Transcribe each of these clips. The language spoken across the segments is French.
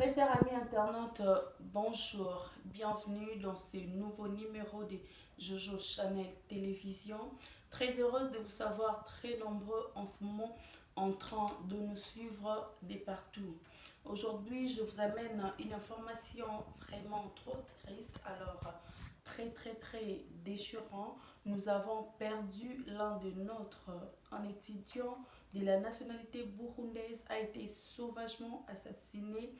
Très chers amis internautes, bonjour, bienvenue dans ce nouveau numéro de Jojo Channel Télévision. Très heureuse de vous savoir très nombreux en ce moment en train de nous suivre de partout. Aujourd'hui, je vous amène une information vraiment trop triste, alors très déchirant. Nous avons perdu l'un de notre un étudiant de la nationalité burundaise a été sauvagement assassiné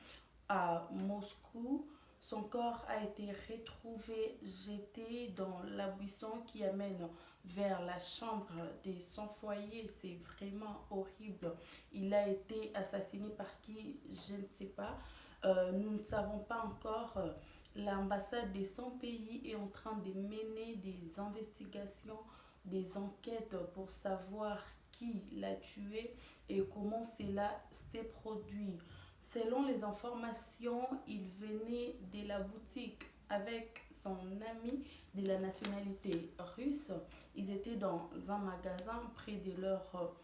à Moscou. Son corps a été retrouvé jeté dans la buisson qui amène vers la chambre de son foyer. C'est vraiment horrible. Il a été assassiné par qui? Je ne sais pas. Nous ne savons pas encore. L'ambassade de son pays est en train de mener des investigations, des enquêtes pour savoir qui l'a tué et comment cela s'est produit. Selon les informations, il venait de la boutique avec son ami de la nationalité russe. Ils étaient dans un magasin près de leur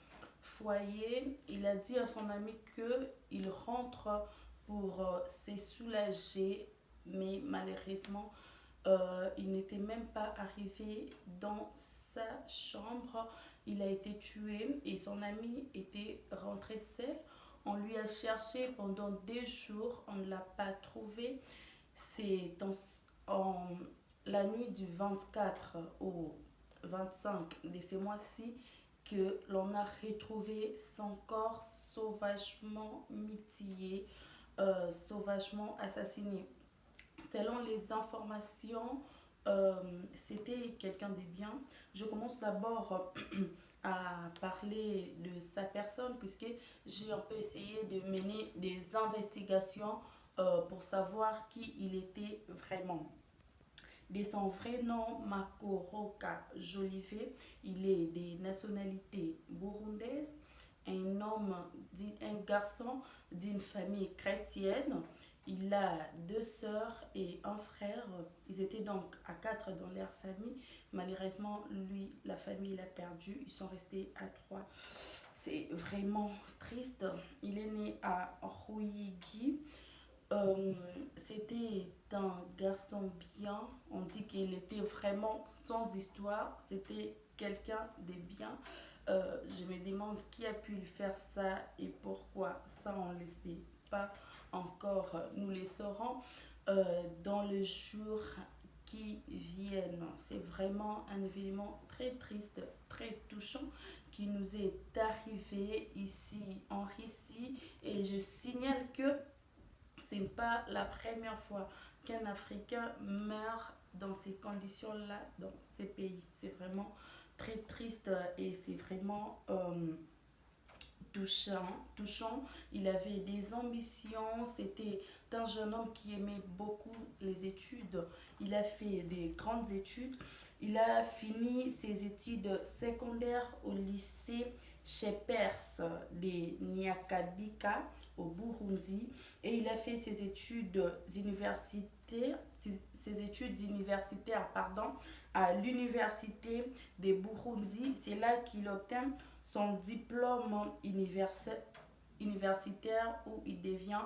foyer. Il a dit à son ami qu'il rentre pour se soulager, mais malheureusement, il n'était même pas arrivé dans sa chambre. Il a été tué et son ami était rentré seul. On lui a cherché pendant des jours, on ne l'a pas trouvé. C'est en la nuit du 24 au 25 de ce mois-ci que l'on a retrouvé son corps sauvagement mutilé, sauvagement assassiné. Selon les informations, c'était quelqu'un de bien. Je commence d'abord à parler de sa personne puisque j'ai un peu essayé de mener des investigations pour savoir qui il était vraiment. De son vrai nom, Makoroka Jolivet, il est des nationalités burundaises, un homme, un garçon d'une famille chrétienne. Il a deux sœurs et un frère. Ils étaient donc à quatre dans leur famille. Malheureusement, lui, la famille l'a perdu. Ils sont restés à trois. C'est vraiment triste. Il est né à Ruyigi. Euh, C'était un garçon bien. On dit qu'il était vraiment sans histoire. C'était quelqu'un de bien. Je me demande qui a pu lui faire ça et pourquoi. Ça, on ne le sait pas encore. Nous le saurons dans les jours qui viennent. C'est vraiment un événement très triste, très touchant qui nous est arrivé ici en Russie. Et je signale que ce n'est pas la première fois qu'un Africain meurt dans ces conditions-là, dans ces pays. C'est vraiment très triste et c'est vraiment touchant. Il avait des ambitions. C'était un jeune homme qui aimait beaucoup les études. Il a fait des grandes études. Il a fini ses études secondaires au lycée Shepers de Nyakabika au Burundi et il a fait ses études universitaires à l'université de Burundi. C'est là qu'il obtient son diplôme universitaire où il devient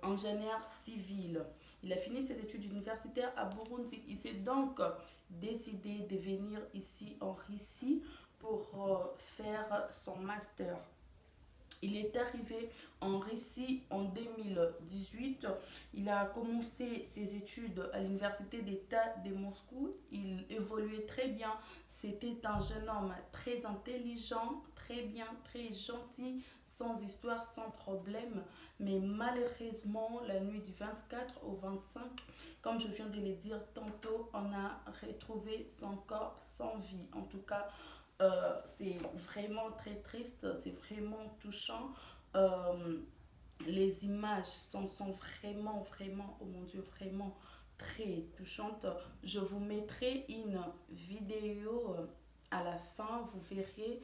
ingénieur civil. Il a fini ses études universitaires à Burundi. Il s'est donc décidé de venir ici en Russie pour faire son master. Il est arrivé en Russie en 2018. Il a commencé ses études à l'université d'État de Moscou. Il évoluait très bien. C'était un jeune homme très intelligent, très bien, très gentil, sans histoire, sans problème. Mais malheureusement, la nuit du 24 au 25, comme je viens de le dire tantôt, on a retrouvé son corps sans vie. En tout cas, c'est vraiment très triste, c'est vraiment touchant. Euh, les images sont vraiment, oh mon Dieu, vraiment très touchantes. Je vous mettrai une vidéo à la fin, vous verrez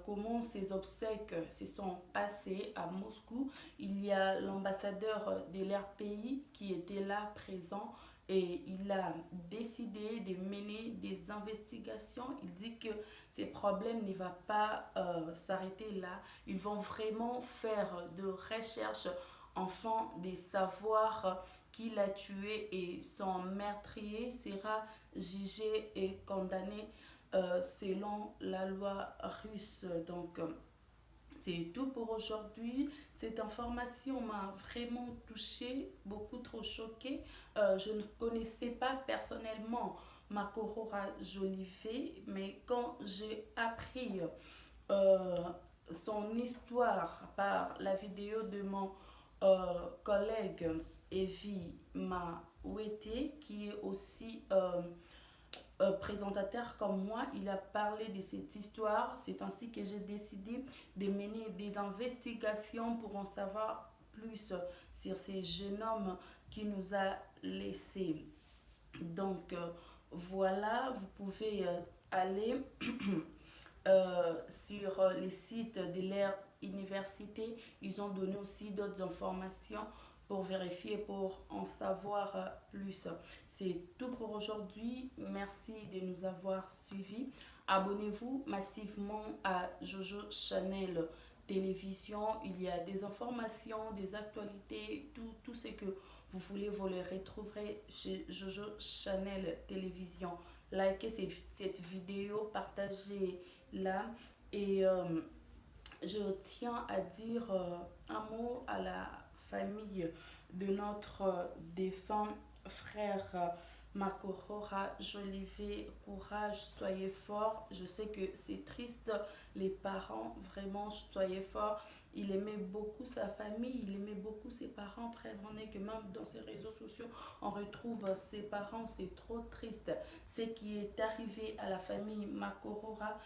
comment ces obsèques se sont passées à Moscou. Il y a l'ambassadeur de leur pays qui était là présent et il a décidé de mener des investigations. Il dit que ces problèmes ne vont pas s'arrêter là. Ils vont vraiment faire de recherches enfant de savoir qui l'a tué et son meurtrier sera jugé et condamné selon la loi russe. Donc, c'est tout pour aujourd'hui. Cette information m'a vraiment touchée, beaucoup trop choquée. Je ne connaissais pas personnellement Makorora Jolivet, mais quand j'ai appris euh, son histoire par la vidéo de mon collègue Evie Mawete, qui est aussi présentateur comme moi, il a parlé de cette histoire. C'est ainsi que j'ai décidé de mener des investigations pour en savoir plus sur ce jeune homme qui nous a laissés. Donc voilà, vous pouvez aller sur les sites de leur université. Ils ont donné aussi d'autres informations pour vérifier, pour en savoir plus. C'est tout pour aujourd'hui. Merci de nous avoir suivis. Abonnez-vous massivement à Jojo Channel Télévision. Il y a des informations, des actualités, tout ce que vous voulez, vous les retrouverez chez Jojo Channel Télévision. Likez cette vidéo, partagez-la et je tiens à dire un mot à la famille de notre défunt frère Makorora Jolivet. Courage, soyez forts. Je sais que c'est triste, les parents, vraiment, soyez forts. Il aimait beaucoup sa famille, il aimait beaucoup ses parents. Preuve en est que même dans ses réseaux sociaux, on retrouve ses parents. C'est trop triste. Ce qui est arrivé à la famille Makorora,